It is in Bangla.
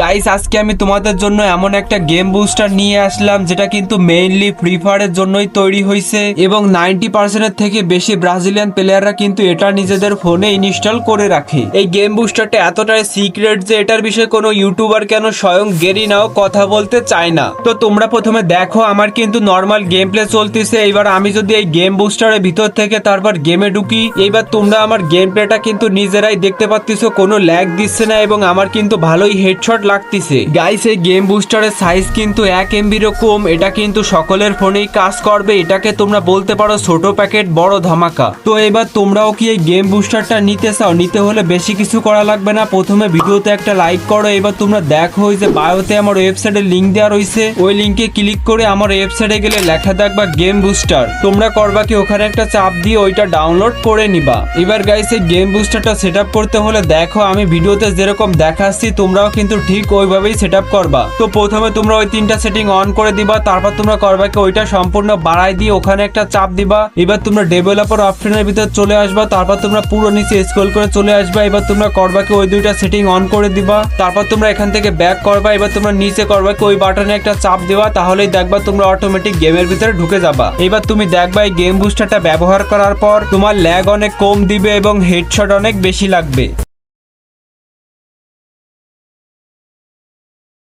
গাইস আজকে আমি তোমাদের জন্য এমন একটা গেম বুস্টার নিয়ে আসলাম যেটা কিন্তু মেইনলি ফ্রি ফায়ারের জন্যই তৈরি হয়েছে এবং 90% থেকে বেশি ব্রাজিলিয়ান প্লেয়াররা কিন্তু এটা নিজেদের ফোনে ইনস্টল করে রাখে। এই গেম বুস্টারটা এতটাই সিক্রেট যে এটার বিষয়ে কোনো ইউটিউবার কেন স্বয়ং গেরিনাও কথা বলতে চায় না। তো তোমরা প্রথমে দেখো আমার কিন্তু নর্মাল গেম প্লে চলতেছে। এইবার আমি যদি এই গেম বুস্টারের ভিতর থেকে তারপর গেমে ঢুকি, এইবার তোমরা আমার গেম প্লেটা কিন্তু নিজেরাই দেখতে পাচ্ছ, কোনো ল্যাগ দিচ্ছে না এবং আমার কিন্তু ভালোই হেডশট লাগতেছে। গাইস এই গেম বুস্টারের সাইজ কিন্তু 1 MB কম, এটা কিন্তু সকলের ফোনেই কাজ করবে। এটাকে তোমরা বলতে পারো ছোট প্যাকেট বড় ধামাকা। তো এবার তোমরাও কি এই গেম বুস্টারটা নিতে চাও? নিতে হলে বেশি কিছু করা লাগবে না, প্রথমে ভিডিওতে একটা লাইক করো। এবার তোমরা দেখো যে বায়োতে আমার ওয়েবসাইটের লিংক দেওয়া রয়েছে, ওই লিংকে ক্লিক করে আমার ওয়েবসাইটে গেলে লেখা থাকবা গেম বুস্টার। তোমরা করবা কি ওখানে একটা চাপ দিয়ে ওইটা ডাউনলোড করে নিবা। এবার গাইস এই গেম বুস্টারটা সেট আপ করতে হলে দেখো আমি ভিডিওতে যেরকম দেখাচ্ছি তোমরাও কিন্তু ঠিক ওইভাবেই সেট আপ করবা। তো প্রথমে তোমরা ওই 3টা সেটিং অন করে দিবা, তারপর তোমরা করবা কি ওইটা সম্পূর্ণ বাড়াই দিয়ে ওখানে একটা চাপ দিবা। এবার তোমরা ডেভেলপার অপশনের ভিতর চলে আসবা, তারপর তোমরা পুরো নিচে স্ক্রল করে চলে আসবা। এবার তোমরা করবা কি ওই 2টা সেটিং অন করে দিবা, তারপর তোমরা এখান থেকে ব্যাক করবা। এবার তোমরা নিচে করবা কি ওই বাটনে একটা চাপ দেওয়া, তাহলেই দেখবা তোমরা অটোমেটিক গেমের ভিতরে ঢুকে যাবা। এবার তুমি দেখবা এই গেম বুস্টারটা ব্যবহার করার পর তোমার ল্যাগ অনেক কম দিবে এবং হেডশট অনেক বেশি লাগবে।